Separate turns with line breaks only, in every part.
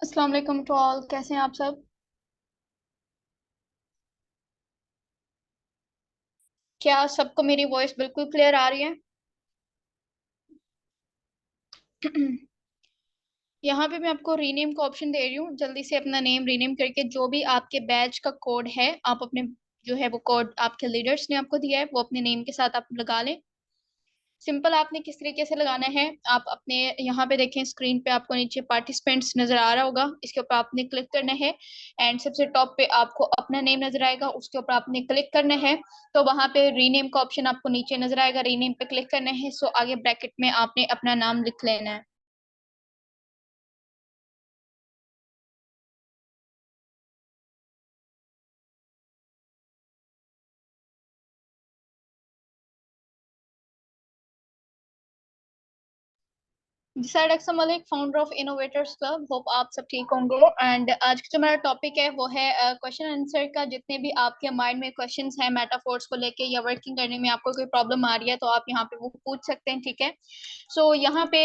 अस्सलाम वालेकुम to all, कैसे हैं आप सब। क्या सबको मेरी वॉइस बिल्कुल क्लियर आ रही है? यहाँ पे मैं आपको रीनेम का ऑप्शन दे रही हूँ। जल्दी से अपना नेम रीनेम करके जो भी आपके बैच का कोड है, आप अपने जो है वो कोड आपके लीडर्स ने आपको दिया है वो अपने नेम के साथ आप लगा लें। सिंपल आपने किस तरीके से लगाना है, आप अपने यहाँ पे देखें स्क्रीन पे आपको नीचे पार्टिसिपेंट्स नजर आ रहा होगा, इसके ऊपर आपने क्लिक करना है। एंड सबसे टॉप पे आपको अपना नेम नजर आएगा, उसके ऊपर आपने क्लिक करना है। तो वहां पे रीनेम का ऑप्शन आपको नीचे नजर आएगा, रीनेम पे क्लिक करना है। सो आगे ब्रैकेट में आपने अपना नाम लिख लेना है। सर एक्सम Malik, founder of innovators club. Hope आप सब ठीक होंगे। एंड आज का जो मेरा टॉपिक है वो है क्वेश्चन आंसर का। जितने भी आपके माइंड में क्वेश्चंस हैं मेटाफोर्स को लेके या वर्किंग करने में आपको कोई प्रॉब्लम आ रही है तो आप यहाँ पे वो पूछ सकते हैं, ठीक है। सो यहाँ पे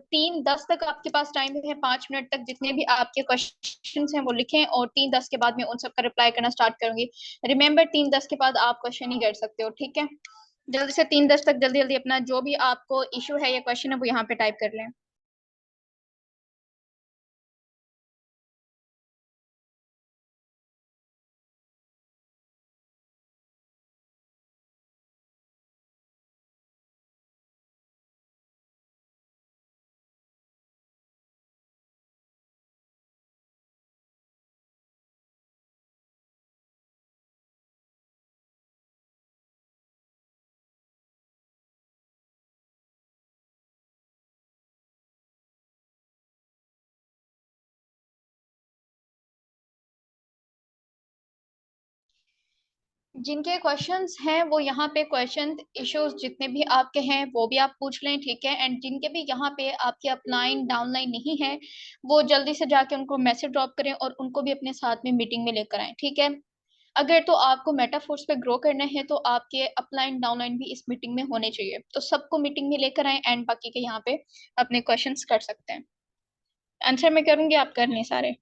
3:10 तक आपके पास टाइम है, 5 मिनट तक जितने भी आपके क्वेश्चंस हैं वो लिखें, और 3:10 के बाद मैं उन सब का रिप्लाई करना स्टार्ट करूंगी। रिमेंबर, 3:10 के बाद आप क्वेश्चन ही कर सकते हो, ठीक है। जल्दी से 3:10 तक जल्दी जल्दी अपना जो भी आपको इशू है या क्वेश्चन है वो यहाँ पे टाइप कर लें। जिनके क्वेश्चंस हैं वो यहाँ पे क्वेश्चन इश्यूज जितने भी आपके हैं वो भी आप पूछ लें, ठीक है। एंड जिनके भी यहाँ पे आपके अपलाइन डाउनलाइन नहीं है वो जल्दी से जाके उनको मैसेज ड्रॉप करें और उनको भी अपने साथ में मीटिंग में लेकर आए, ठीक है। अगर तो आपको मेटाफोर्स पे ग्रो करना है तो आपके अपलाइन डाउनलाइन भी इस मीटिंग में होने चाहिए, तो सबको मीटिंग में लेकर आए एंड बाकी के यहाँ पे अपने क्वेश्चंस कर सकते हैं। आंसर मैं करूंगी, आप कर लें सारे।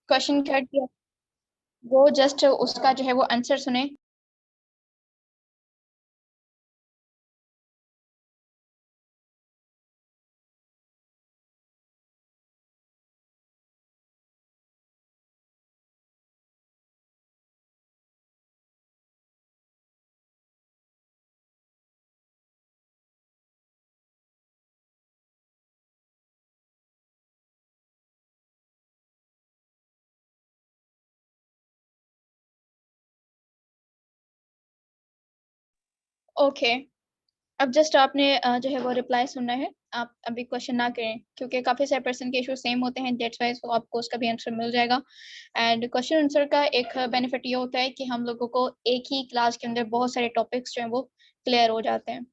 क्वेश्चन कर दिया, वो जस्ट उसका जो है वो आंसर सुने। ओके, अब जस्ट आपने जो है वो रिप्लाई सुनना है। आप अभी क्वेश्चन ना करें क्योंकि काफी सारे पर्सन के इशू सेम होते हैं, दैट्स वाई, सो आपको उसका भी आंसर मिल जाएगा। एंड क्वेश्चन आंसर का एक बेनिफिट ये होता है कि हम लोगों को एक ही क्लास के अंदर बहुत सारे टॉपिक्स जो हैं वो क्लियर हो जाते हैं।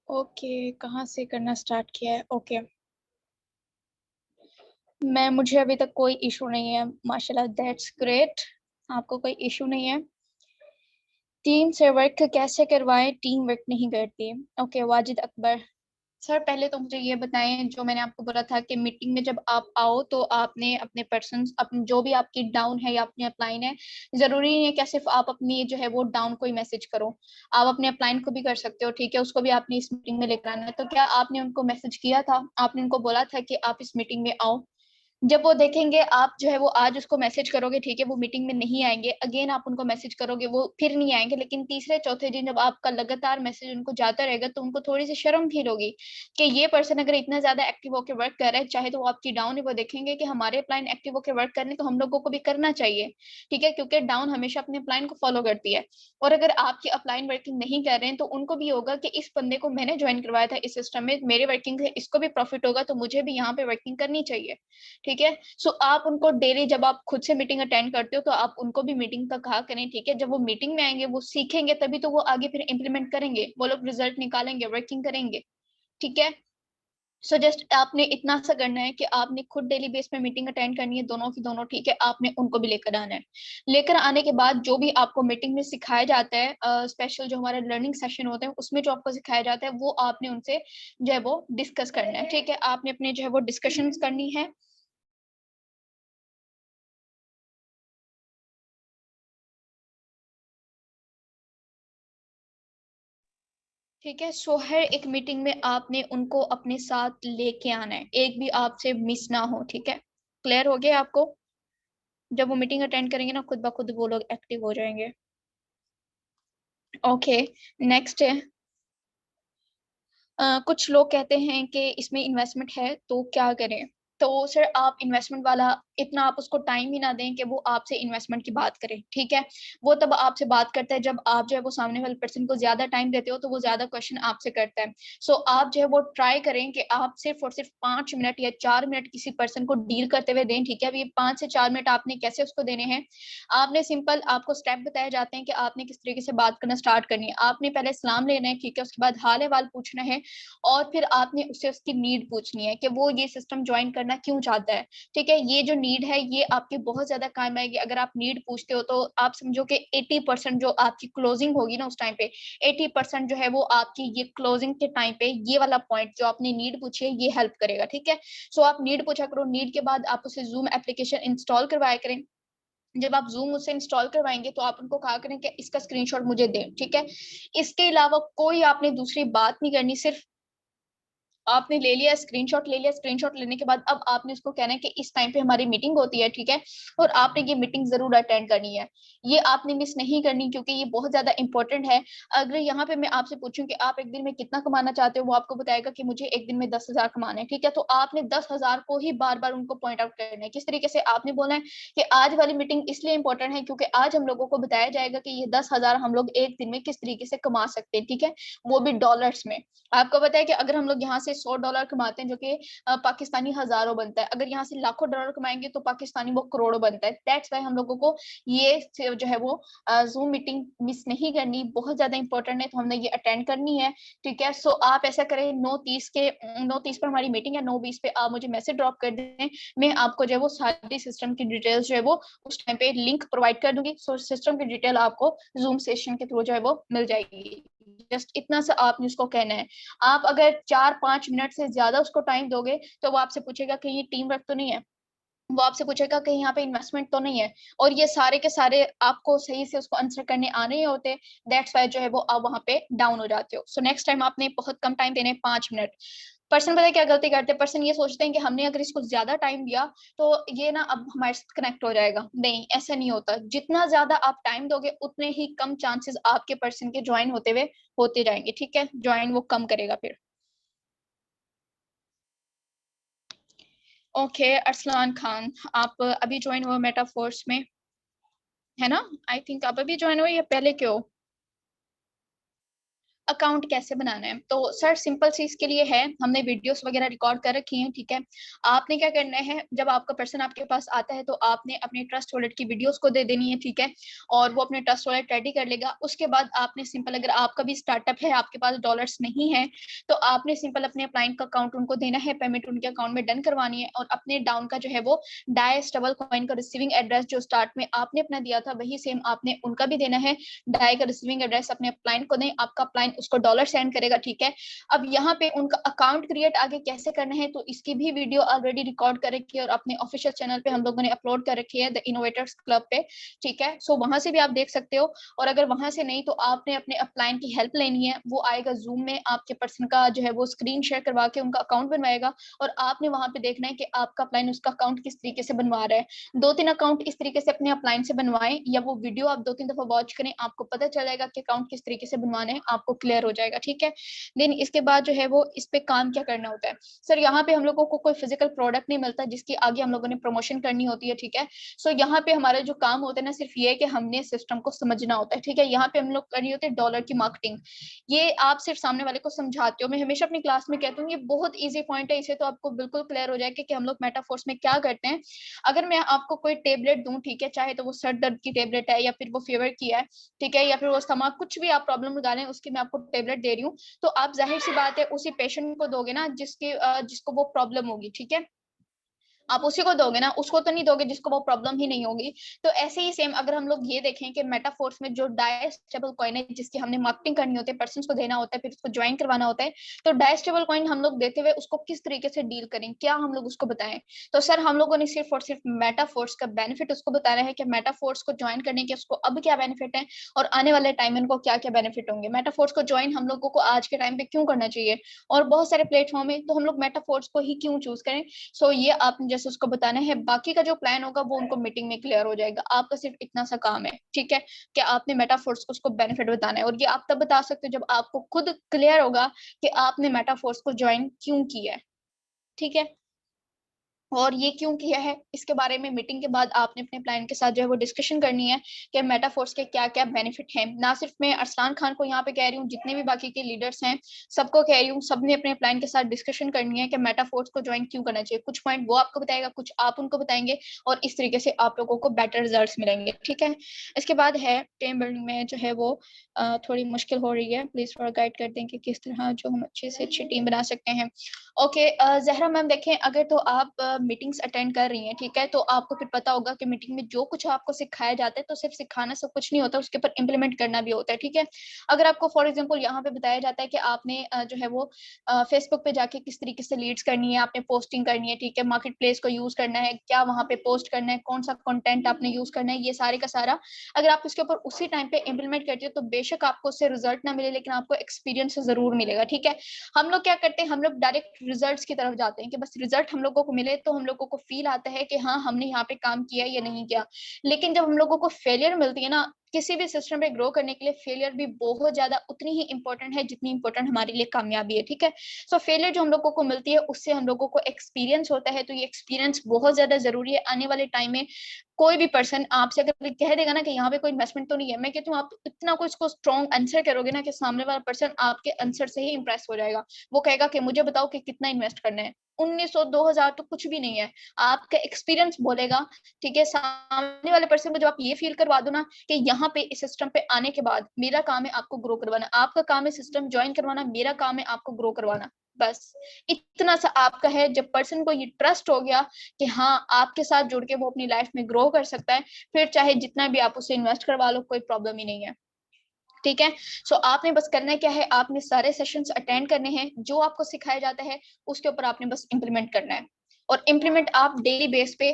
ओके, कहाँ से करना स्टार्ट किया है? ओके, मुझे अभी तक कोई इशू नहीं है माशाल्लाह, दैट्स ग्रेट। आपको कोई इशू नहीं है। टीम से वर्क कैसे करवाएं, टीम वर्क नहीं करती। ओके, वाजिद अकबर सर, पहले तो मुझे ये बताएं, जो मैंने आपको बोला था कि मीटिंग में जब आप आओ तो आपने अपने पर्सन, अपने जो भी आपकी डाउन है या अपनी अपलाइन है, जरूरी नहीं है कि सिर्फ आप अपनी जो है वो डाउन को ही मैसेज करो, आप अपने अपलाइन को भी कर सकते हो, ठीक है, उसको भी आपने इस मीटिंग में लेकर आना है। तो क्या आपने उनको मैसेज किया था? आपने उनको बोला था कि आप इस मीटिंग में आओ? जब वो देखेंगे आप जो है वो आज उसको मैसेज करोगे, ठीक है, वो मीटिंग में नहीं आएंगे, अगेन आप उनको मैसेज करोगे, वो फिर नहीं आएंगे, लेकिन तीसरे चौथे दिन जब आपका लगातार मैसेज उनको जाता रहेगा तो उनको थोड़ी सी शर्म फील होगी कि ये पर्सन अगर इतना ज्यादा एक्टिव होकर वर्क कर रहा है, चाहे तो वो आपकी डाउन है, वो देखेंगे कि हमारे अपलाइन एक्टिव होकर वर्क करने तो हम लोगों को भी करना चाहिए, ठीक है, क्योंकि डाउन हमेशा अपने अपलाइन को फॉलो करती है। और अगर आपकी अपलाइन वर्किंग नहीं कर रहे हैं तो उनको भी होगा कि इस बंदे को मैंने ज्वाइन करवाया था इस सिस्टम में, मेरे वर्किंग से इसको भी प्रॉफिट होगा, तो मुझे भी यहाँ पे वर्किंग करनी चाहिए, ठीक है। सो आप उनको डेली जब आप खुद से मीटिंग अटेंड करते हो तो आप उनको भी मीटिंग का कहा करें, ठीक है। जब वो मीटिंग में आएंगे वो सीखेंगे, तभी तो वो आगे फिर इंप्लीमेंट करेंगे, वो लोग रिजल्ट निकालेंगे, वर्किंग करेंगे, ठीक है। सो जस्ट आपने इतना सा करना है कि आपने खुद डेली बेस पे मीटिंग अटेंड करनी है, दोनों की दोनों, ठीक है, आपने उनको भी लेकर आना है। लेकर आने के बाद जो भी आपको मीटिंग में सिखाया जाता है, स्पेशल जो हमारे लर्निंग सेशन होते हैं उसमें जो आपको सिखाया जाता है, वो आपने उनसे जो है वो डिस्कस करना है, ठीक है, आपने अपने जो है वो डिस्कशन करनी है। ठीक है, सो हर एक मीटिंग में आपने उनको अपने साथ लेके आना है, एक भी आपसे मिस ना हो, ठीक है। क्लियर हो गया आपको? जब वो मीटिंग अटेंड करेंगे ना, खुद ब खुद वो लोग एक्टिव हो जाएंगे। ओके, नेक्स्ट है, कुछ लोग कहते हैं कि इसमें इन्वेस्टमेंट है तो क्या करें। तो सर, आप इन्वेस्टमेंट वाला इतना आप उसको टाइम ही ना दें कि वो आपसे इन्वेस्टमेंट की बात करे, ठीक है। वो तब आपसे बात करता है जब आप जो है वो सामने वाले पर्सन को ज्यादा टाइम देते हो, तो वो ज्यादा क्वेश्चन आपसे करता है। सो आप जो है वो ट्राई करें कि आप सिर्फ और सिर्फ 5 मिनट या 4 मिनट किसी पर्सन को डील करते हुए दें, ठीक है। अभी 5 से 4 मिनट आपने कैसे उसको देने हैं, आपने सिंपल, आपको स्टेप बताए जाते हैं कि आपने किस तरीके से बात करना स्टार्ट करनी है। आपने पहले सलाम लेना है, ठीक है, उसके बाद हाल अहवाल पूछना है, और फिर आपने उससे उसकी नीड पूछनी है कि वो ये सिस्टम ज्वाइन करना क्यों चाहता है, ठीक है। ये जो नीड है ये आपकी बहुत ज्यादा काम आएगी। अगर आप नीड पूछते हो तो आप समझो कि 80% जो आपकी क्लोजिंग होगी ना उस टाइम पे, 80% जो है वो आपकी ये क्लोजिंग के टाइम पे ये वाला पॉइंट जो आपने नीड पूछी है ये हेल्प करेगा, ठीक है। सो आप नीड पूछा करो, नीड के बाद आप उसे जूम एप्लीकेशन इंस्टॉल करवाया करें। जब आप जूम उससे इंस्टॉल करवाएंगे तो आप उनको कहा करें कि इसका स्क्रीनशॉट मुझे दें, ठीक है। इसके अलावा कोई आपने दूसरी बात नहीं करनी, सिर्फ आपने ले लिया स्क्रीनशॉट, ले लिया, स्क्रीनशॉट लेने के बाद अब आपने उसको कहना है कि इस टाइम पे हमारी मीटिंग होती है, ठीक है, और आपने ये मीटिंग जरूर अटेंड करनी है, ये आपने मिस नहीं करनी, क्योंकि ये बहुत ज्यादा इंपॉर्टेंट है। अगर यहाँ पे मैं आपसे पूछूं कि आप एक दिन में कितना कमाना चाहते हो, वो आपको बताएगा कि मुझे एक दिन में 10,000 कमाना है, ठीक है, तो आपने 10,000 को ही बार बार उनको पॉइंट आउट करना है। किस तरीके से आपने बोला है कि आज वाली मीटिंग इसलिए इंपॉर्टेंट है क्योंकि आज हम लोगों को बताया जाएगा कि ये 10,000 हम लोग एक दिन में किस तरीके से कमा सकते हैं, ठीक है, वो भी डॉलर्स में। आपको पता है कि अगर हम लोग यहाँ से $100 कमाते हैं, जो कि पाकिस्तानी हजारों बनता है, अगर यहाँ से लाखों डॉलर कमाएंगे तो पाकिस्तानी वो करोड़ों बनता है। दैट्स वाई हम लोगों को ये जो है वो जूम मीटिंग मिस नहीं करनी, बहुत ज्यादा इंपॉर्टेंट है, तो हमने ये अटेंड करनी है, ठीक है। सो आप ऐसा करें, 9:30 पर हमारी मीटिंग है, 9:20 पे आप मुझे मैसेज ड्रॉप कर दें, मैं आपको जो है वो सारी सिस्टम की डिटेल्स जो है वो उस टाइम पे लिंक प्रोवाइड कर दूंगी। सो सिस्टम की डिटेल आपको जूम सेशन के थ्रू जो है वो मिल जाएगी। जस्ट इतना सा आपने उसको कहना है। आप अगर 4-5 मिनट से ज्यादा उसको टाइम दोगे तो वो आपसे पूछेगा कि ये टीम वर्क तो नहीं है, वो आपसे पूछेगा कि यहाँ पे इन्वेस्टमेंट तो नहीं है, और ये सारे के सारे आपको सही से उसको आंसर करने आ नहीं होते, दैट्स वाई जो है वो आप वहां पे डाउन हो जाते हो। सो नेक्स्ट टाइम आपने बहुत कम टाइम देने, 5 मिनट। पर्सन पता है क्या गलती करते हैं, पर्सन ये सोचते हैं कि हमने अगर इसको ज्यादा टाइम दिया तो ये ना अब हमारे साथ कनेक्ट हो जाएगा। नहीं, ऐसा नहीं होता। जितना ज्यादा आप टाइम दोगे उतने ही कम चांसेस आपके पर्सन के ज्वाइन होते हुए होते जाएंगे, ठीक है, ज्वाइन वो कम करेगा फिर। ओके अरसलान खान, आप अभी ज्वाइन हुए मेटाफोर्स में, है ना? आई थिंक आप अभी ज्वाइन हुए या पहले के हो? अकाउंट कैसे बनाना है तो सर सिंपल सी इसके लिए है, हमने वीडियोस वगैरह रिकॉर्ड कर रखी हैं, ठीक है। आपने क्या करना है, जब आपका पर्सन आपके पास आता है तो आपने अपने ट्रस्ट वॉलेट की वीडियोस को दे देनी है, ठीक है। और वो अपने ट्रस्ट वॉलेट रेडी कर लेगा। उसके बाद आपने सिंपल, अगर आपका भी स्टार्टअप है, आपके पास डॉलर्स नहीं है, तो आपने सिंपल अपने क्लाइंट का अकाउंट उनको देना है, पेमेंट उनके अकाउंट में डन करवानी है, और अपने डाउन का जो है वो डाई स्टेबल कॉइन का रिसीविंग एड्रेस जो स्टार्ट में आपने अपना दिया था वही सेम आपने उनका भी देना है। डाई का रिसीविंग एड्रेस अपने क्लाइंट को दें, आपका क्लाइंट उसको डॉलर सेंड करेगा, ठीक है। अब यहाँ पे उनका अकाउंट क्रिएट आगे कैसे करना है तो इसकी भी वीडियो ऑलरेडी रिकॉर्ड कर रखी है और अपने ऑफिशियल चैनल पे हम लोगों ने अपलोड कर रखी है, द इनोवेटर्स क्लब पे, ठीक है। सो वहां से भी आप देख सकते हो। और अगर वहां से नहीं तो आपने अपने अपलाइन की हेल्प लेनी है, वो आएगा जूम में, आपके पर्सन का जो है वो स्क्रीन शेयर करवा के उनका अकाउंट बनवाएगा, और आपने वहां पे देखना है कि आपका अपलाइन उसका अकाउंट किस तरीके से बनवा रहा है। 2-3 अकाउंट इस तरीके से अपने अपलाइन से बनवाएं, या वो वीडियो आप 2-3 दफा वॉच करें, आपको पता चलेगा कि अकाउंट किस तरीके से बनवाने हैं, आपको क्लियर हो जाएगा, ठीक है। देन इसके बाद जो है वो इस पे काम क्या करना होता है। सर यहाँ पे हम लोगों को कोई फिजिकल प्रोडक्ट नहीं मिलता जिसकी आगे हम लोगों ने प्रमोशन करनी होती है, ठीक है। सो यहाँ पे हमारा जो काम होता है ना सिर्फ ये है कि हमने सिस्टम को समझना होता है, ठीक है। यहाँ पे हम लोग करनी होती है डॉलर की मार्केटिंग। ये आप सिर्फ सामने वाले को समझाते हो। मैं हमेशा अपनी क्लास में कहती हूँ ये बहुत ईजी पॉइंट है, इसे तो आपको बिल्कुल क्लियर हो जाएगा कि हम लोग मेटाफोर्स में क्या करते हैं। अगर मैं आपको कोई टेबलेट दूं, ठीक है, चाहे तो वो सर दर्द की टेबलेट है या फिर वो फीवर की है, ठीक है, या फिर वो स्टमक, कुछ भी आप प्रॉब्लम लगा रहे हैं उसकी मैं आपको टेबलेट दे रही हूँ, तो आप जाहिर सी बात है उसी पेशेंट को दोगे ना जिसको वो प्रॉब्लम होगी, ठीक है। आप उसी को दोगे ना, उसको तो नहीं दोगे जिसको वो प्रॉब्लम ही नहीं होगी। तो ऐसे ही सेम अगर हम लोग ये देखें कि मेटाफोर्स में जो डायस्टेबल कॉइन है जिसकी हमने मार्केटिंग करनी होती है, पर्सन को देना होता है, फिर उसको ज्वाइन करवाना होता है, तो डायस्टेबल कॉइन हम लोग देते हुए उसको किस तरीके से डील करें, क्या हम लोग उसको बताएं। तो सर हम लोगों ने सिर्फ और सिर्फ मेटाफोर्स का बेनिफिट उसको बताना है कि मेटाफोर्स को ज्वाइन करने के उसको अब क्या बेनिफिट है, और आने वाले टाइम में उनको क्या क्या बेनिफिट होंगे। मेटाफोर्स को ज्वाइन हम लोगों को आज के टाइम पे क्यों करना चाहिए, और बहुत सारे प्लेटफॉर्म है तो हम लोग मेटाफोर्स को ही क्यों चूज करें। सो ये आपने जैसे उसको बताना है, बाकी का जो प्लान होगा वो उनको मीटिंग में क्लियर हो जाएगा। आपका सिर्फ इतना सा काम है, ठीक है, कि आपने मेटाफोर्स को उसको बेनिफिट बताना है, और ये आप तब बता सकते हो जब आपको खुद क्लियर होगा कि आपने मेटाफोर्स को ज्वाइन क्यों किया है, ठीक है। और ये क्यों किया है इसके बारे में मीटिंग के बाद आपने अपने प्लान के साथ जो है वो डिस्कशन करनी है कि मेटाफोर्स के क्या क्या बेनिफिट हैं। ना सिर्फ मैं अरसलान खान को यहाँ पे कह रही हूँ, जितने भी बाकी के लीडर्स हैं सबको कह रही हूँ, सबने अपने प्लान के साथ डिस्कशन करनी है कि मेटाफोर्स को ज्वाइन क्यों करना चाहिए। कुछ पॉइंट वो आपको बताएगा, कुछ आप उनको बताएंगे, और इस तरीके से आप लोगों को बेटर रिजल्ट मिलेंगे, ठीक है। इसके बाद है टीम बिल्डिंग में जो है वो थोड़ी मुश्किल हो रही है, प्लीज थोड़ा गाइड कर दें कि किस तरह जो हम अच्छे से अच्छी टीम बना सकते हैं। ओके जहरा मैम देखें, अगर तो आप मीटिंग्स अटेंड कर रही हैं, ठीक है, तो आपको फिर पता होगा कि मीटिंग में जो कुछ आपको सिखाया जाता है तो सिर्फ सिखाना सब कुछ नहीं होता, उसके ऊपर इम्प्लीमेंट करना भी होता है, ठीक है। अगर आपको फॉर एग्जांपल यहाँ पे बताया जाता है कि आपने जो है वो फेसबुक पे जाके किस तरीके से लीड्स करनी है, आपने पोस्टिंग करनी है, ठीक है, मार्केट प्लेस को यूज करना है, क्या वहाँ पे पोस्ट करना है, कौन सा कंटेंट आपने यूज करना है, ये सारे का सारा अगर आप इसके ऊपर उसी टाइम पे इम्प्लीमेंट करते हो तो बेशक आपको उससे रिजल्ट ना मिले लेकिन आपको एक्सपीरियंस जरूर मिलेगा, ठीक है। हम लोग क्या करते हैं, हम लोग डायरेक्ट रिजल्ट्स की तरफ जाते हैं कि बस रिजल्ट हम लोगों को मिले तो हम लोगों को फील आता है कि हाँ हमने यहाँ पे काम किया या नहीं किया। लेकिन जब हम लोगों को फेलियर मिलती है ना, किसी भी सिस्टम पे ग्रो करने के लिए फेलियर भी बहुत ज्यादा उतनी ही इंपॉर्टेंट है जितनी इंपॉर्टेंट हमारे लिए कामयाबी है, ठीक है। सो फेलियर जो हम लोगों को मिलती है उससे हम लोगों को एक्सपीरियंस होता है, तो ये एक्सपीरियंस बहुत ज्यादा जरूरी है आने वाले टाइम में। कोई भी पर्सन आपसे अगर कह देगा ना कि यहाँ पे कोई इन्वेस्टमेंट तो नहीं है, मैं कहती हूँ आप इतना कुछ को स्ट्रॉन्ग आंसर करोगे ना कि सामने वाला पर्सन आपके आंसर से ही इंप्रेस हो जाएगा। वो कहेगा कि मुझे बताओ कि कितना इन्वेस्ट करना है। 1900-2000 तो कुछ भी नहीं है, आपका एक्सपीरियंस बोलेगा, ठीक है। सामने वाले पर्सन को जब आप ये फील करवा दो ना कि यहाँ पे इस सिस्टम पे आने के बाद मेरा काम है आपको ग्रो करवाना, आपका काम है सिस्टम ज्वाइन करवाना, मेरा काम है आपको ग्रो करवाना, बस इतना सा आपका है। जब पर्सन को ये ट्रस्ट हो गया कि हाँ आपके साथ जुड़ के वो अपनी लाइफ में ग्रो कर सकता है, फिर चाहे जितना भी आप उसे इन्वेस्ट करवा लो कोई प्रॉब्लम ही नहीं है, ठीक है। सो आपने बस करना क्या है, आपने सारे सेशंस अटेंड करने हैं, जो आपको सिखाया जाता है उसके ऊपर आपने बस इम्प्लीमेंट करना है। और इम्प्लीमेंट आप डेली बेस पे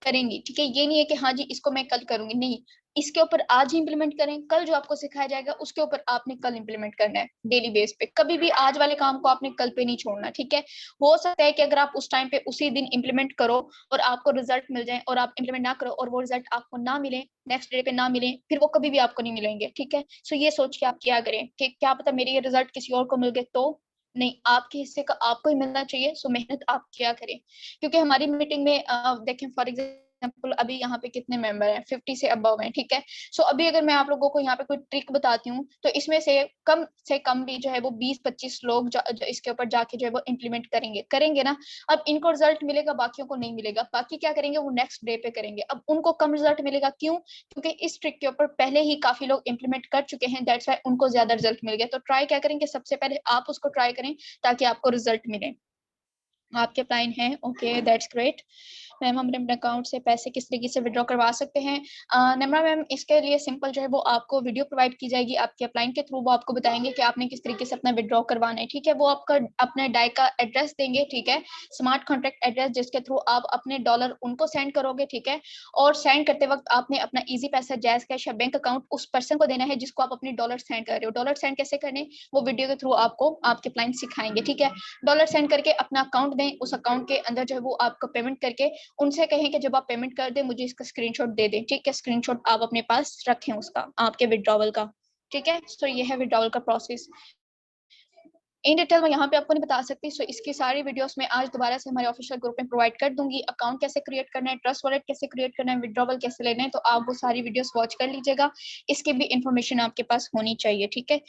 करेंगी, ठीक है। ये नहीं है कि हाँ जी इसको मैं कल करूंगी, नहीं, इसके ऊपर आज ही इंप्लीमेंट करें, कल जो आपको सिखाया जाएगा उसके ऊपर आपने कल इंप्लीमेंट करना है डेली बेस पे। कभी भी आज वाले काम को आपने कल पे नहीं छोड़ना, ठीक है। हो सकता है कि अगर आप उस टाइम पे उसी दिन इंप्लीमेंट करो और आपको रिजल्ट मिल जाए, और आप इंप्लीमेंट ना करो और वो रिजल्ट आपको ना मिले, नेक्स्ट डे पे ना मिले, फिर वो कभी भी आपको नहीं मिलेंगे, ठीक है। सो ये सोच के आप क्या करें कि क्या पता मेरे ये रिजल्ट किसी और को मिल गए, तो नहीं, आपके हिस्से का आपको ही मिलना चाहिए। सो मेहनत आप क्या करें, क्योंकि हमारी मीटिंग में देखें फॉर एग्जाम्पल अभी यहाँ पे कितने मेंबर हैं, 50 से अबव हैं, ठीक है। सो अभी अगर मैं आप लोगों को यहाँ पे कोई ट्रिक बताती हूँ तो इसमें से कम भी जो है वो 20-25 लोग जो इसके ऊपर जाके जो है वो इम्प्लीमेंट करेंगे ना। अब इनको रिजल्ट मिलेगा, बाकियों को नहीं मिलेगा, बाकी क्या करेंगे वो नेक्स्ट डे पे करेंगे। अब उनको कम रिजल्ट मिलेगा, क्यों? क्योंकि इस ट्रिक के ऊपर पहले ही काफी लोग इम्प्लीमेंट कर चुके हैं, दैट्स व्हाई उनको ज्यादा रिजल्ट मिल गया। तो ट्राई क्या करेंगे, सबसे पहले आप उसको ट्राई करें ताकि आपको रिजल्ट मिले। आपके अप्लाइन है, ओके, दैट्स ग्रेट। मैम हम अपने अकाउंट से पैसे किस तरीके से विड्रॉ करवा सकते हैं? नम्रा मैम, इसके लिए सिंपल जो है वो आपको वीडियो प्रोवाइड की जाएगी आपके अप्लाइन के थ्रू। वो आपको बताएंगे कि आपने किस तरीके से अपना विड्रॉ करवाना है, ठीक है। वो आपका अपने डाई का एड्रेस देंगे, ठीक है, स्मार्ट कॉन्ट्रैक्ट एड्रेस, जिसके थ्रू आप अपने डॉलर उनको सेंड करोगे, ठीक है। और सेंड करते वक्त आपने अपना इजी पैसा, जैज कैश या बैंक अकाउंट उस पर्सन को देना है जिसको आप अपने डॉलर सेंड कर रहे हो। डॉलर सेंड कैसे करने, वो वीडियो के थ्रू आपको आपके अप्लाइन सिखाएंगे, ठीक है। डॉलर सेंड करके अपना अकाउंट दें, उस अकाउंट के अंदर जो है वो आपको पेमेंट करके उनसे कहें कि जब आप पेमेंट कर दें मुझे इसका स्क्रीनशॉट दे दें, ठीक है। स्क्रीनशॉट आप अपने पास रखें उसका, आपके विड्रॉवल का, ठीक है। सो ये है विड्रॉवल का प्रोसेस। इन डिटेल मैं यहाँ पे आपको नहीं बता सकती, सो इसकी सारी वीडियोस मैं आज दोबारा से हमारे ऑफिशियल ग्रुप में प्रोवाइड कर दूंगी। अकाउंट कैसे क्रिएट करना है, ट्रस्ट वॉलेट कैसे क्रिएट करना है, विड्रॉवल कैसे लेना है, तो आप वो सारी वीडियोस वॉच कर लीजिएगा। इसकी भी इंफॉर्मेशन आपके पास होनी चाहिए, ठीक है।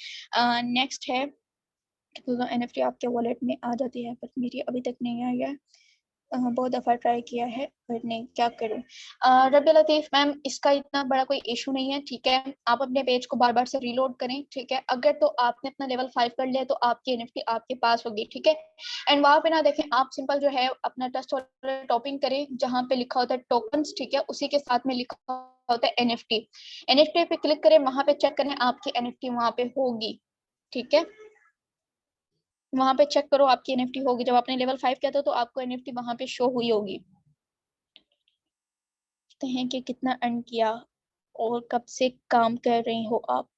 नेक्स्ट है NFT आपके वॉलेट में आ जाती है, पर मेरी अभी तक नहीं आई है। बहुत दफ़ा ट्राई किया है पर नहीं, क्या करूं? रबिया लतीफ़ मैम, इसका इतना बड़ा कोई इशू नहीं है, ठीक है। आप अपने पेज को बार बार से रीलोड करें, ठीक है। अगर तो आपने अपना लेवल 5 कर लिया तो आपकी NFT आपके पास होगी, ठीक है। एंड वहां पे ना देखें, आप सिंपल जो है अपना ट्रस्ट टॉपिंग करें, जहाँ पे लिखा होता है टोकन्स, ठीक है, उसी के साथ में लिखा होता है NFT पे क्लिक करें, वहां पे चेक करें आपकी NFT वहां पे होगी, ठीक है। वहां पे चेक करो आपकी एनएफटी होगी। जब आपने लेवल 5 किया था तो आपको एनएफटी वहां पे शो हुई होगी। कहते हैं कि कितना अर्न किया और कब से काम कर रही हो आप?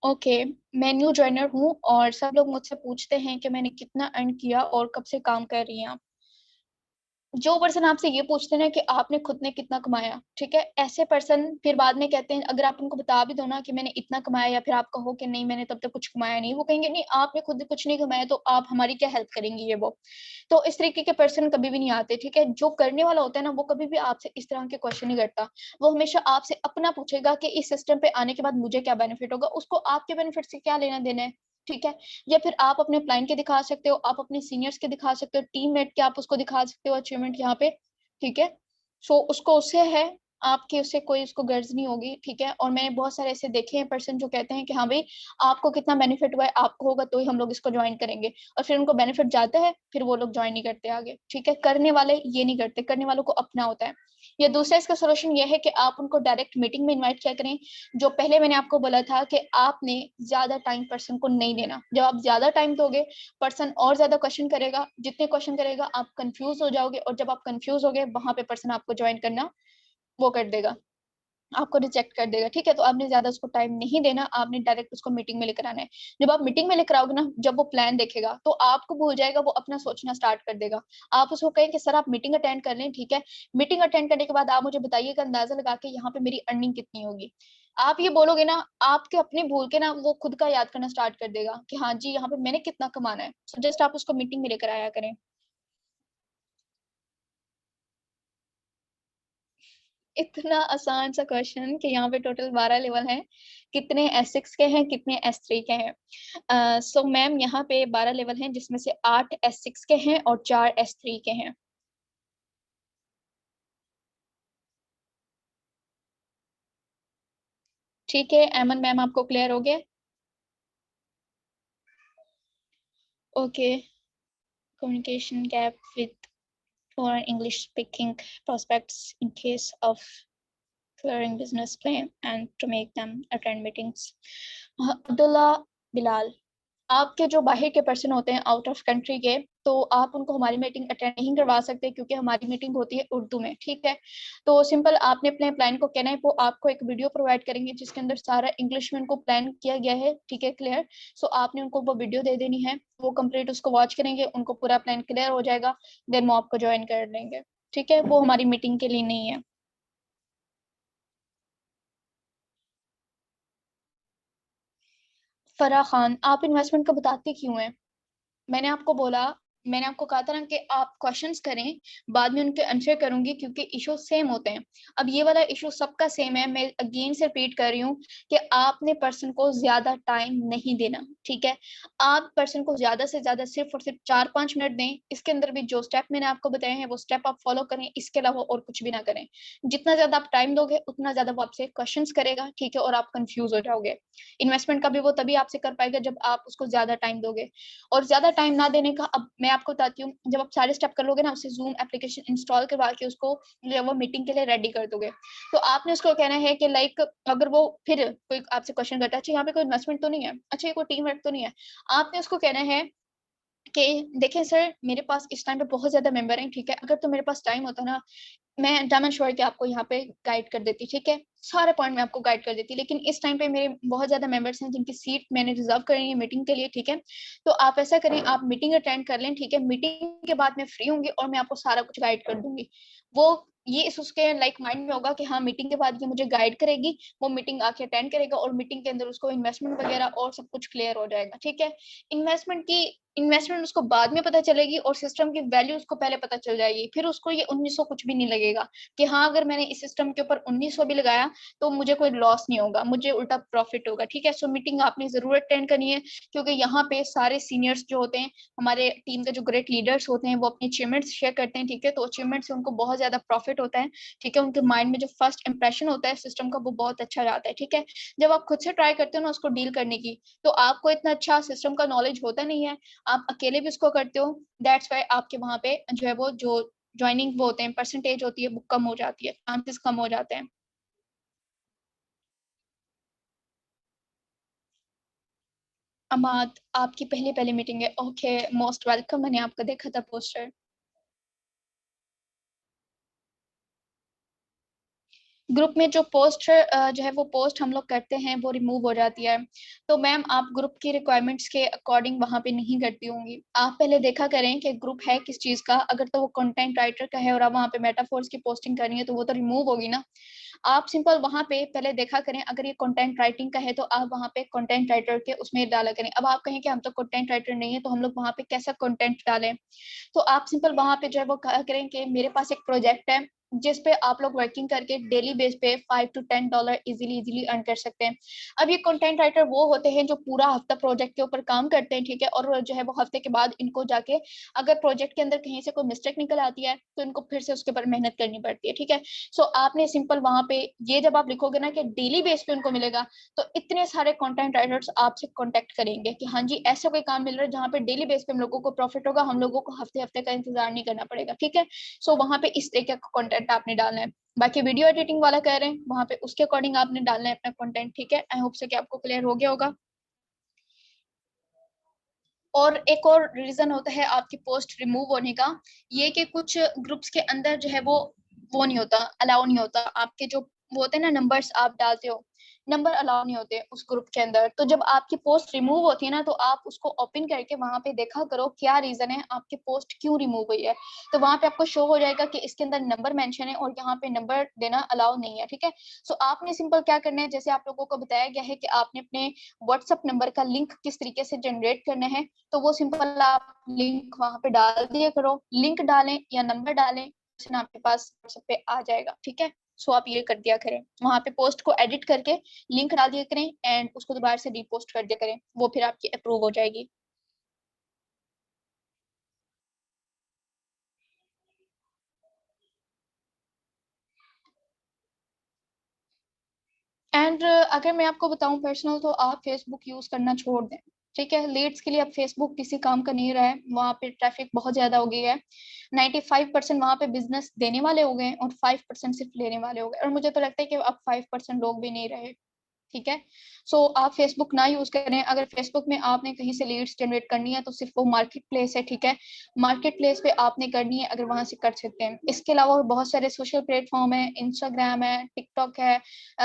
ओके, मैं न्यू ज्वाइनर हूँ और सब लोग मुझसे पूछते हैं कि मैंने कितना अर्न किया और कब से काम कर रही हैं आप। जो पर्सन आपसे ये पूछते हैं कि आपने खुद ने कितना कमाया, ठीक है, ऐसे पर्सन फिर बाद में कहते हैं, अगर आप उनको बता भी दो ना कि मैंने इतना कमाया, या फिर आप कहो कि नहीं मैंने तब तक कुछ कमाया नहीं, वो कहेंगे नहीं आपने खुद कुछ नहीं कमाया तो आप हमारी क्या हेल्प करेंगी, ये वो। तो इस तरीके के पर्सन कभी भी नहीं आते, ठीक है। जो करने वाला होता है ना वो कभी भी आपसे इस तरह के क्वेश्चन नहीं करता। वो हमेशा आपसे अपना पूछेगा कि इस सिस्टम पे आने के बाद मुझे क्या बेनिफिट होगा, उसको आपके बेनिफिट से क्या लेना देना है, ठीक है। या फिर आप अपने क्लाइंट के दिखा सकते हो, आप अपने सीनियर्स के दिखा सकते हो, टीममेट के आप उसको दिखा सकते हो अचीवमेंट यहाँ पे, ठीक है। सो उसको उससे है, आपके उससे कोई उसको गर्ज नहीं होगी, ठीक है। और मैंने बहुत सारे ऐसे देखे हैं पर्सन जो कहते हैं कि हाँ भाई आपको कितना बेनिफिट हुआ है, आपको होगा तो ही हम लोग इसको ज्वाइन करेंगे, और फिर उनको बेनिफिट जाता है फिर वो लोग ज्वाइन नहीं करते आगे, ठीक है। करने वाले ये नहीं करते, करने वालों को अपना होता है। या दूसरा इसका सोल्यूशन ये है कि आप उनको डायरेक्ट मीटिंग में इनवाइट किया करें। जो पहले मैंने आपको बोला था कि आपने ज्यादा टाइम पर्सन को नहीं देना। जब आप ज्यादा टाइम दोगे पर्सन और ज्यादा क्वेश्चन करेगा, जितने क्वेश्चन करेगा आप कंफ्यूज हो जाओगे, और जब आप कंफ्यूज हो गए वहां पे पर्सन आपको ज्वाइन करना वो कर देगा, आपको रिजेक्ट कर देगा, ठीक है। तो आपने ज्यादा उसको टाइम नहीं देना, आपने डायरेक्ट उसको मीटिंग में लेकर आना है। जब आप मीटिंग में लेकर आओगे ना, जब वो प्लान देखेगा तो आपको भूल जाएगा, वो अपना सोचना स्टार्ट कर देगा। आप उसको कहें कि सर आप मीटिंग अटेंड कर लें, ठीक है। मीटिंग अटेंड करने के बाद आप मुझे बताइएगा अंदाजा लगा के यहाँ पे मेरी अर्निंग कितनी होगी। आप ये बोलोगे ना, आपके अपने भूल के ना वो खुद का याद करना स्टार्ट कर देगा कि हाँ जी यहाँ पे मैंने कितना कमाना है। सो जस्ट आप उसको मीटिंग में लेकर आया करें। इतना आसान सा क्वेश्चन कि यहाँ पे टोटल 12 लेवल हैं। कितने S6 के हैं, कितने S3 के हैं? सो मैम यहाँ पे 12 लेवल हैं जिसमें से 8 S6 के हैं और 4 S3 के हैं। ठीक है एमन मैम, आपको क्लियर हो गया? Okay, communication gap with foreign English speaking prospects in case of clearing business plan and to make them attend meetings. Abdullah Bilal, आपके जो बाहर के पर्सन होते हैं आउट ऑफ कंट्री के, तो आप उनको हमारी मीटिंग अटेंड नहीं करवा सकते क्योंकि हमारी मीटिंग होती है उर्दू में, ठीक है। तो सिंपल आपने अपने प्लान को कहना है, वो आपको एक वीडियो प्रोवाइड करेंगे जिसके अंदर सारा इंग्लिश में उनको प्लान किया गया है, ठीक है, क्लियर। सो आपने उनको वो वीडियो दे देनी है, वो कंप्लीट उसको वॉच करेंगे, उनको पूरा प्लान क्लियर हो जाएगा, देन वो आपको ज्वाइन कर लेंगे, ठीक है। वो हमारी मीटिंग के लिए नहीं है। फराह खान, आप इन्वेस्टमेंट का बताते क्यों हैं? मैंने आपको बोला, मैंने आपको कहा था ना कि आप क्वेश्चंस करें, बाद में उनके आंसर करूंगी क्योंकि इशू सेम होते हैं। अब ये वाला इशू सबका सेम है, मैं अगेन से रिपीट कर रही हूँ कि आपने पर्सन को ज्यादा टाइम नहीं देना, ठीक है। आप पर्सन को ज्यादा से ज्यादा सिर्फ और सिर्फ 4-5 मिनट दें, इसके अंदर भी जो स्टेप मैंने आपको बताए हैं वो स्टेप आप फॉलो करें, इसके अलावा और कुछ भी ना करें। जितना ज्यादा आप टाइम दोगे उतना ज्यादा वो आपसे क्वेश्चंस करेगा, ठीक है, और आप कंफ्यूज हो जाओगे। इन्वेस्टमेंट का भी वो तभी आपसे कर पाएगा जब आप उसको ज्यादा टाइम दोगे। और ज्यादा टाइम ना देने का, अब मैं आपको बताती हूँ, जब आप सारे स्टेप कर लोगे ना, उसे जूम एप्लीकेशन इंस्टॉल करवा के उसको जब वो मीटिंग के लिए रेडी कर दोगे, तो आपने उसको कहना है कि लाइक अगर वो फिर कोई आपसे क्वेश्चन करता है, अच्छा यहाँ पे कोई इन्वेस्टमेंट तो नहीं है, अच्छा ये कोई टीम वर्क तो नहीं है, आपने उसको कहना है कि देखें सर, मेरे पास इस टाइम पे बहुत ज्यादा मेंबर हैं, ठीक है, अगर तो मेरे पास टाइम होता ना, मैं डैम एंड श्योर कि आपको यहाँ पे गाइड कर देती, ठीक है, सारे पॉइंट में आपको गाइड कर देती, लेकिन इस टाइम पे मेरे बहुत ज्यादा मेंबर्स हैं जिनकी सीट मैंने रिजर्व करी है मीटिंग के लिए, ठीक है। तो आप ऐसा करें, आप मीटिंग अटेंड कर लें, ठीक है, मीटिंग के बाद मैं फ्री होंगी और मैं आपको सारा कुछ गाइड कर दूंगी। वो ये इस उसके लाइक माइंड में होगा कि हाँ, मीटिंग के बाद ये मुझे गाइड करेगी, वो मीटिंग आके अटेंड करेगा और मीटिंग के अंदर उसको इन्वेस्टमेंट वगैरह और सब कुछ क्लियर हो जाएगा, ठीक है। इन्वेस्टमेंट उसको बाद में पता चलेगी और सिस्टम की वैल्यू उसको पहले पता चल जाएगी, फिर उसको ये 1900 कुछ भी नहीं लगेगा कि हाँ, अगर मैंने इस सिस्टम के ऊपर 1900 भी लगाया तो मुझे कोई लॉस नहीं होगा, मुझे उल्टा प्रॉफिट होगा, ठीक है। सो मीटिंग आपने जरूर अटेंड करनी है क्योंकि यहाँ पे सारे सीनियर्स जो होते हैं, हमारे टीम के जो ग्रेट लीडर्स होते हैं, वो अपनी अचीवमेंट्स शेयर करते हैं, ठीक है। तो अचीवमेंट से उनको बहुत ज्यादा प्रॉफिट होता है, ठीक है। उनके माइंड में जो फर्स्ट इंप्रेशन होता है सिस्टम का, वो बहुत अच्छा जाता है, ठीक है। जब आप खुद से ट्राई करते हो ना उसको डील करने की, तो आपको इतना अच्छा सिस्टम का नॉलेज होता नहीं है, आप अकेले भी उसको करते हो, दैट्स वाई आपके वहां पे जो है वो जो ज्वाइनिंग वो होते हैं, परसेंटेज होती है, वो कम हो जाती है, चांसेस कम हो जाते हैं। अमाद, आपकी पहली पहली मीटिंग है, ओके, मोस्ट वेलकम, मैंने आपका देखा था पोस्टर। ग्रुप में जो पोस्ट जो है वो पोस्ट हम लोग करते हैं वो रिमूव हो जाती है, तो मैम आप ग्रुप की रिक्वायरमेंट्स के अकॉर्डिंग वहां पे नहीं करती होंगी। आप पहले देखा करें कि ग्रुप है किस चीज का, अगर तो वो कंटेंट राइटर का है और आप वहाँ पे मेटाफोर्स की पोस्टिंग करनी है तो वो तो रिमूव होगी ना। आप सिंपल वहां पे पहले देखा करें, अगर ये कंटेंट राइटिंग का है तो आप वहां पे कंटेंट राइटर के उसमें डाला करें। अब आप कहें कि हम तो कंटेंट राइटर नहीं है तो हम लोग वहां पे कैसा कंटेंट डालें, तो आप सिंपल वहां पे जो है वो कहा करें कि मेरे पास एक प्रोजेक्ट है जिस पे आप लोग वर्किंग करके डेली बेस पे $5 to $10 इजीली इजीली अर्न कर सकते हैं। अब ये कंटेंट राइटर वो होते हैं जो पूरा हफ्ता प्रोजेक्ट के ऊपर काम करते हैं, ठीक है, और जो है वो हफ्ते के बाद इनको जाके अगर प्रोजेक्ट के अंदर कहीं से कोई मिस्टेक निकल आती है तो इनको फिर से उसके ऊपर मेहनत करनी पड़ती है, ठीक है। सो आपने सिंपल वहां पे ये जब आप लिखोगे ना कि डेली बेस पे उनको मिलेगा, तो इतने सारे कंटेंट राइटर्स आपसे कांटेक्ट करेंगे कि हाँ जी, ऐसा कोई काम मिल रहा है जहाँ पे डेली बेस पे हम लोगों को प्रॉफिट होगा, हम लोगों को हफ्ते हफ्ते का इंतजार नहीं करना पड़ेगा, ठीक है। सो वहां पे इस तरीके का कंटेंट आपने डालना है। बाकी वीडियो एडिटिंग वाला कह रहे हैं वहां पे उसके अकॉर्डिंग आपने डालना है अपना कंटेंट, ठीक है। आई होप से कि आपको क्लियर हो गया होगा। और एक और रीजन होता है आपकी पोस्ट रिमूव होने का, ये कि कुछ ग्रुप्स के अंदर जो है वो नहीं होता, अलाउ नहीं होता, आपके जो वो होते हैं ना नंबर्स आप डालते हो, नंबर अलाउ नहीं होते उस ग्रुप के अंदर। तो जब आपकी पोस्ट रिमूव होती है ना, तो आप उसको ओपन करके वहां पे देखा करो क्या रीजन है आपकी पोस्ट क्यों रिमूव हुई है, तो वहां पे आपको शो हो जाएगा कि इसके अंदर नंबर मेंशन है और यहाँ पे नंबर देना अलाउ नहीं है, ठीक है। सो आपने सिंपल क्या करना है, जैसे आप लोगों को बताया गया है कि आपने अपने व्हाट्सएप नंबर का लिंक किस तरीके से जनरेट करना है, तो वो सिंपल आप लिंक वहां पे डाल दिया करो, लिंक डालें या नंबर डालें, आपके पास व्हाट्सएप पे आ जाएगा, ठीक है। सो आप ये कर दिया करें, वहां पे पोस्ट को एडिट करके लिंक डाल दिया करें एंड उसको दोबारा से रीपोस्ट कर दिया करें, वो फिर आपकी अप्रूव हो जाएगी। एंड अगर मैं आपको बताऊं पर्सनल, तो आप फेसबुक यूज करना छोड़ दें, ठीक है। लीड्स के लिए अब फेसबुक किसी काम का नहीं रहा है, वहाँ पे ट्रैफिक बहुत ज्यादा हो गई है। 95% वहाँ पे बिजनेस देने वाले हो गए और 5% सिर्फ लेने वाले हो गए, और मुझे तो लगता है कि अब 5% लोग भी नहीं रहे। ठीक है। सो आप फेसबुक ना यूज करें। अगर फेसबुक में आपने कहीं से लीड्स जनरेट करनी है तो सिर्फ वो मार्केट प्लेस है, ठीक है, मार्केट प्लेस पे आपने करनी है, अगर वहां से कर सकते हैं। इसके अलावा और बहुत सारे सोशल प्लेटफॉर्म है, इंस्टाग्राम है, टिकटॉक है,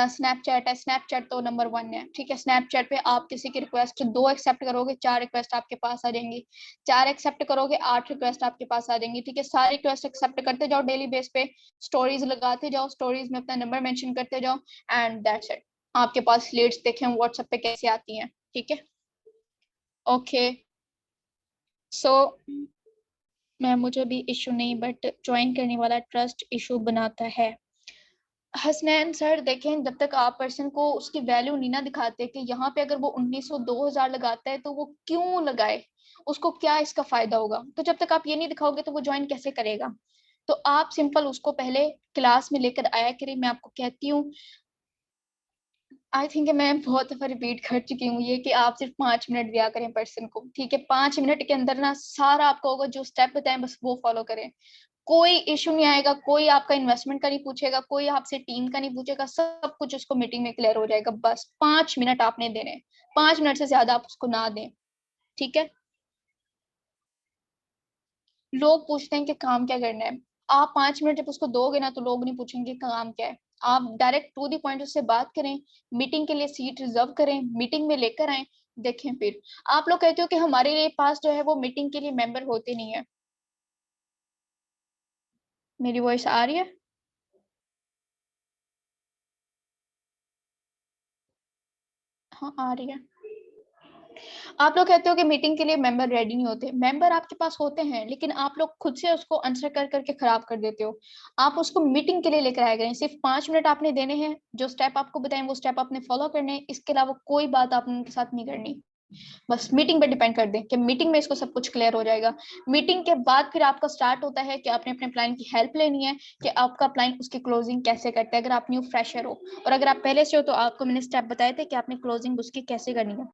स्नैपचैट है। स्नैपचैट तो नंबर 1 है, ठीक है। स्नैपचैट पे आप किसी की रिक्वेस्ट 2 एक्सेप्ट करोगे, 4 रिक्वेस्ट आपके पास आ जाएंगी, 4 एक्सेप्ट करोगे, 8 रिक्वेस्ट आपके पास आ जाएंगी, ठीक है। सारी रिक्वेस्ट एक्सेप्ट करते जाओ डेली बेस पे, स्टोरीज लगाते जाओ, स्टोरीज में अपना नंबर मेंशन करते जाओ, एंड दैट्स इट। आपके पास लीड्स देखें व्हाट्सएप पे कैसे आती हैं, ठीक है। ओके, सो मैं मुझे भी इशू नहीं, बट ज्वाइन करने वाला ट्रस्ट इशू बनाता है। हसनैन सर देखें, जब तक आप पर्सन को उसकी वैल्यू नहीं ना दिखाते कि यहाँ पे अगर वो 1900 2000 लगाता है तो वो क्यों लगाए, उसको क्या इसका फायदा होगा, तो जब तक आप ये नहीं दिखाओगे तो वो ज्वाइन कैसे करेगा। तो आप सिंपल उसको पहले क्लास में लेकर आया करिए। मैं आपको कहती हूँ, आई थिंक मैं बहुत दफा रिपीट कर चुकी हूँ ये, कि आप सिर्फ 5 मिनट दिया करें पर्सन को, ठीक है। 5 मिनट के अंदर ना सारा आपको होगा, जो स्टेप बताएं बस वो फॉलो करें। कोई इशू नहीं आएगा, कोई आपका इन्वेस्टमेंट का नहीं पूछेगा, कोई आपसे टीम का नहीं पूछेगा, सब कुछ उसको मीटिंग में क्लियर हो जाएगा। बस 5 मिनट आपने देने, 5 मिनट से ज्यादा आप उसको ना दें, ठीक है। लोग पूछते हैं कि काम क्या करना है, आप 5 मिनट जब उसको दोगे ना तो लोग नहीं पूछेंगे काम क्या है। आप डायरेक्ट टू दी पॉइंट उससे बात करें, मीटिंग के लिए सीट रिजर्व करें, मीटिंग में लेकर आए। देखें, फिर आप लोग कहते हो कि हमारे लिए पास जो है वो मीटिंग के लिए मेंबर होते नहीं है। मेरी वॉइस आ रही है? हाँ, आ रही है। आप लोग कहते हो कि मीटिंग के लिए मेंबर रेडी नहीं होते। मेंबर आपके पास होते हैं, लेकिन आप लोग खुद से उसको आंसर कर करके खराब कर देते हो। आप उसको मीटिंग के लिए लेकर आए गए, सिर्फ 5 मिनट आपने देने हैं, जो स्टेप आपको बताएं वो स्टेप आपने फॉलो करने हैं, इसके अलावा कोई बात आपने उनके साथ नहीं करनी। बस मीटिंग पे डिपेंड कर दें कि मीटिंग में इसको सब कुछ क्लियर हो जाएगा। मीटिंग के बाद फिर आपका स्टार्ट होता है कि आपने अपने प्लान की हेल्प लेनी है, कि आपका प्लान उसकी क्लोजिंग कैसे करता है, अगर आप न्यू फ्रेशर हो। और अगर आप पहले से हो तो आपको मैंने स्टेप बताए थे कि आपने क्लोजिंग उसकी कैसे करनी है।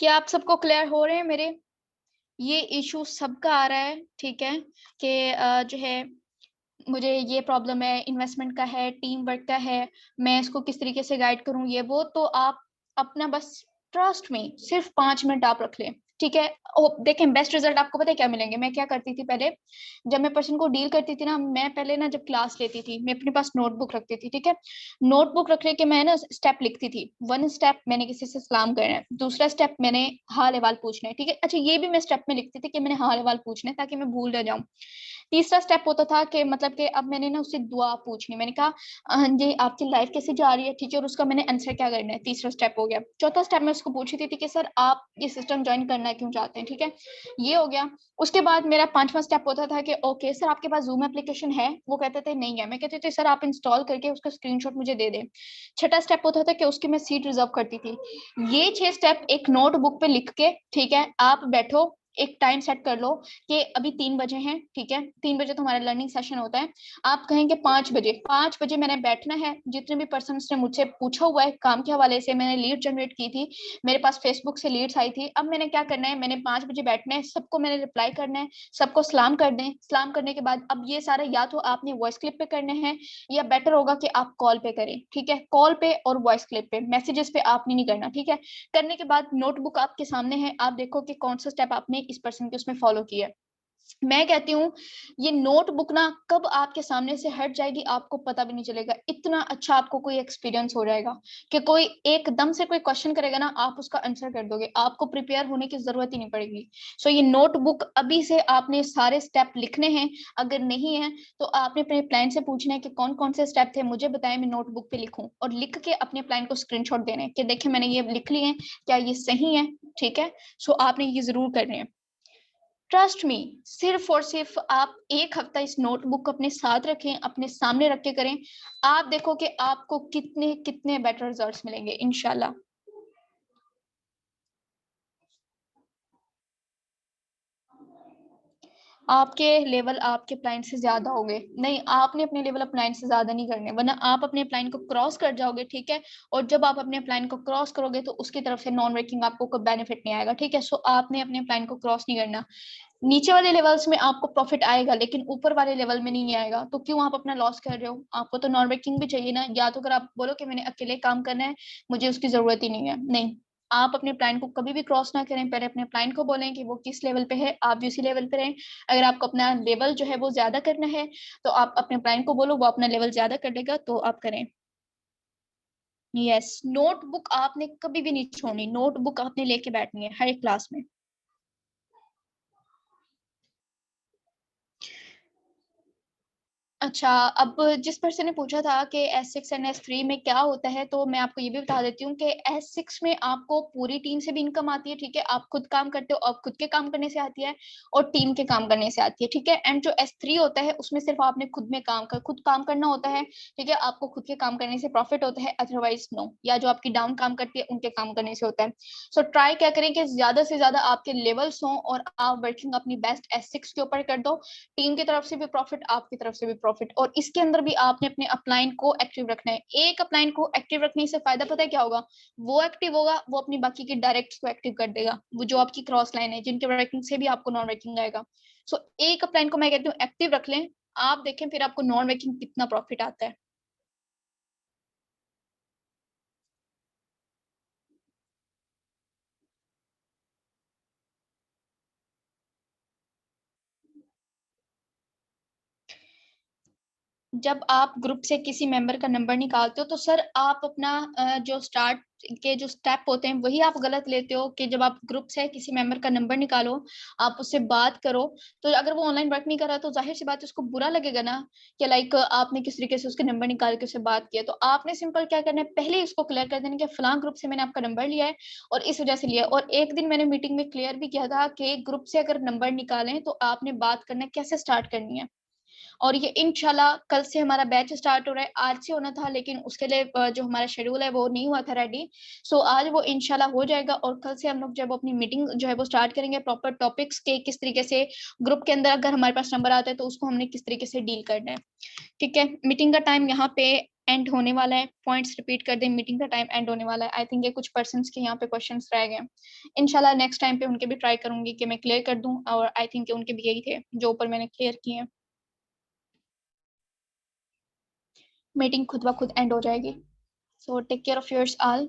क्या आप सबको क्लियर हो रहे हैं मेरे? ये इशू सबका आ रहा है, ठीक है, कि जो है मुझे ये प्रॉब्लम है, इन्वेस्टमेंट का है, टीम वर्क का है, मैं इसको किस तरीके से गाइड करूं, ये वो। तो आप अपना बस ट्रस्ट में सिर्फ 5 मिनट आप रख लें, ठीक है। देखें, बेस्ट रिजल्ट आपको पता है क्या मिलेंगे। मैं क्या करती थी पहले, जब मैं पर्सन को डील करती थी ना, मैं पहले ना जब क्लास लेती थी मैं अपने पास नोटबुक रखती थी, ठीक है। नोटबुक रखने के मैं ना स्टेप लिखती थी। 1 स्टेप मैंने किसी से सलाम करना है, दूसरा स्टेप मैंने हाल अहवाल पूछना है, ठीक है। अच्छा, ये भी मैं स्टेप में लिखती थी कि मैंने हाल अहवाल पूछना है ताकि मैं भूल ना जाऊं। तीसरा स्टेप होता था कि मतलब कि अब मैंने ना उससे दुआ पूछनी। मैंने कहा, हाँ जी, आपकी लाइफ कैसी जा रही है, ठीक है, और उसका मैंने आंसर क्या करना है। तीसरा स्टेप हो गया। चौथा स्टेप मैं उसको पूछी थी कि सर आप ये सिस्टम ज्वाइन करना क्यों चाहते हैं, ठीक है, ये हो गया। उसके बाद मेरा 5वां स्टेप होता था कि ओके सर आपके पास जूम एप्लीकेशन है, वो कहते थे नहीं है, मैं कहती थी सर आप इंस्टॉल करके उसका स्क्रीनशॉट मुझे दे दें। छठा स्टेप होता था कि उसकी मैं सीट रिजर्व करती थी। ये 6 स्टेप एक नोटबुक पे लिख के, ठीक है, आप बैठो, एक टाइम सेट कर लो कि अभी 3 बजे हैं, ठीक है, 3 बजे तो हमारा लर्निंग सेशन होता है। आप कहेंगे 5 बजे, 5 बजे मैंने बैठना है। जितने भी पर्सन ने मुझसे पूछा हुआ है काम के हवाले से, मैंने लीड जनरेट की थी, मेरे पास फेसबुक से लीड्स आई थी, अब मैंने क्या करना है, मैंने 5 बजे बैठना है, सबको मैंने रिप्लाई करना है, सबको सलाम कर दें। सलाम करने के बाद अब ये सारा या तो आपने वॉइस क्लिप पे करने हैं, या बेटर होगा कि आप कॉल पे करें, ठीक है। कॉल पे और वॉइस क्लिप पे, मैसेजेस पे आपने नहीं करना, ठीक है। करने के बाद नोटबुक आपके सामने है, आप देखो कि कौन सा स्टेप आपने इस पर्सन के उसमें फॉलो किया है। मैं कहती हूँ ये नोटबुक ना कब आपके सामने से हट जाएगी आपको पता भी नहीं चलेगा। इतना अच्छा आपको कोई एक्सपीरियंस हो जाएगा कि कोई एकदम से कोई क्वेश्चन करेगा ना, आप उसका आंसर कर दोगे, आपको प्रिपेयर होने की जरूरत ही नहीं पड़ेगी। सो ये नोटबुक अभी से आपने सारे स्टेप लिखने हैं। अगर नहीं है तो आपने अपने प्लान से पूछना है कि कौन कौन से स्टेप थे, मुझे बताएं, मैं नोटबुक पे लिखूं, और लिख के अपने प्लान को स्क्रीनशॉट देने कि देखिए मैंने ये लिख लिए हैं, क्या ये सही है, ठीक है। सो आपने ये जरूर करने हैं। ट्रस्ट मी, सिर्फ और सिर्फ आप एक हफ्ता इस नोटबुक को अपने साथ रखें, अपने सामने रख के करें, आप देखो कि आपको कितने कितने बेटर रिजल्ट्स मिलेंगे इंशाल्लाह। आपके लेवल आपके क्लाइंट से ज्यादा होंगे, नहीं आपने अपने लेवल क्लाइंट से ज्यादा नहीं करने, वरना आप अपने क्लाइंट को क्रॉस कर जाओगे, ठीक है। और जब आप अपने क्लाइंट को क्रॉस करोगे तो उसकी तरफ से नॉन वर्किंग आपको कोई बेनिफिट नहीं आएगा, ठीक है। सो आपने अपने क्लाइंट को क्रॉस नहीं करना। नीचे वाले लेवल्स में आपको प्रॉफिट आएगा लेकिन ऊपर वाले लेवल में नहीं आएगा, तो क्यों आप अपना लॉस कर रहे हो? आपको तो नॉन वर्किंग भी चाहिए ना। या तो अगर आप बोलो कि मैंने अकेले काम करना है, मुझे उसकी जरूरत ही नहीं है, नहीं। आप अपने प्लान को कभी भी क्रॉस ना करें, पहले अपने प्लान को बोलें कि वो किस लेवल पे है, आप भी उसी लेवल पे रहें। अगर आपको अपना लेवल जो है वो ज्यादा करना है तो आप अपने प्लान को बोलो, वो अपना लेवल ज्यादा कर देगा तो आप करें। यस, नोटबुक आपने कभी भी नहीं छोड़नी, नोटबुक आपने लेके बैठनी है हर एक क्लास में। अच्छा, अब जिस पर्सन ने पूछा था कि S6 एंड S3 में क्या होता है, तो मैं आपको ये भी बता देती हूँ कि S6 में आपको पूरी टीम से भी इनकम आती है, ठीक है। आप खुद काम करते हो, आप खुद के काम करने से आती है और टीम के काम करने से आती है, ठीक है। एंड जो S3 होता है उसमें सिर्फ आपने खुद काम करना होता है, ठीक है। आपको खुद के काम करने से प्रॉफिट होता है, अदरवाइज नो। या जो आपकी डाउन काम करती है उनके काम करने से होता है। सो ट्राई क्या करें कि ज्यादा से ज्यादा आपके लेवल्स हों और आप वर्किंग अपनी बेस्ट S6 के ऊपर कर दो। टीम की तरफ से भी प्रॉफिट, आपकी तरफ से भी प्रॉफिट। और इसके अंदर भी आपने अपने अपलाइन को एक्टिव रखना है। एक अपलाइन को एक्टिव रखने से फायदा पता है क्या होगा? वो एक्टिव होगा, वो अपनी बाकी की डायरेक्ट को एक्टिव कर देगा, वो जो आपकी क्रॉस लाइन है जिनके वर्किंग से भी आपको नॉन वर्किंग आएगा। सो एक अपलाइन को मैं कहती हूँ एक्टिव रख लें। आप देखें फिर आपको नॉन वर्किंग कितना प्रॉफिट आता है। जब आप ग्रुप से किसी मेंबर का नंबर निकालते हो तो सर आप अपना जो स्टार्ट के जो स्टेप होते हैं वही आप गलत लेते हो कि जब आप ग्रुप से किसी मेंबर का नंबर निकालो, आप उससे बात करो। तो अगर वो ऑनलाइन वर्क नहीं कर रहा तो जाहिर सी बात है उसको बुरा लगेगा ना, कि लाइक आपने किस तरीके से उसके नंबर निकाल के उससे बात किया। तो आपने सिंपल क्या करना है, पहले ही उसको क्लियर कर देना कि फलां ग्रुप से मैंने आपका नंबर लिया है और इस वजह से लिया है। और एक दिन मैंने मीटिंग में क्लियर भी किया था कि ग्रुप से अगर नंबर निकालें तो आपने बात करना कैसे स्टार्ट करनी है। और ये इंशाल्लाह कल से हमारा बैच स्टार्ट हो रहा है। आज से होना था लेकिन उसके लिए जो हमारा शेड्यूल है वो नहीं हुआ था रेडी। सो आज वो इंशाल्लाह हो जाएगा और कल से हम लोग जब अपनी मीटिंग जो है वो स्टार्ट करेंगे प्रॉपर टॉपिक्स के, किस तरीके से ग्रुप के अंदर अगर हमारे पास नंबर आता है तो उसको हमने किस तरीके से डील करना है, ठीक है। मीटिंग का टाइम यहाँ पे एंड होने वाला है। पॉइंट्स रिपीट कर दें, मीटिंग का टाइम एंड होने वाला है। आई थिंक ये कुछ पर्सन्स के यहाँ पे क्वेश्चंस रह गए। इंशाल्लाह नेक्स्ट टाइम पे उनके भी ट्राई करूंगी कि मैं क्लियर कर दूं, और आई थिंक उनके भी यही थे जो ऊपर मैंने क्लियर किए हैं। मीटिंग खुद ब खुद एंड हो जाएगी। So take care of yours all,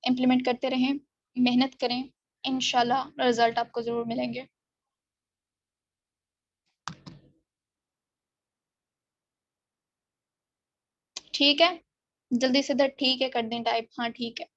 implement करते रहें, मेहनत करें, इंशाल्लाह रिजल्ट आपको जरूर मिलेंगे। ठीक है, जल्दी से ठीक है कर दें टाइप, हाँ ठीक है।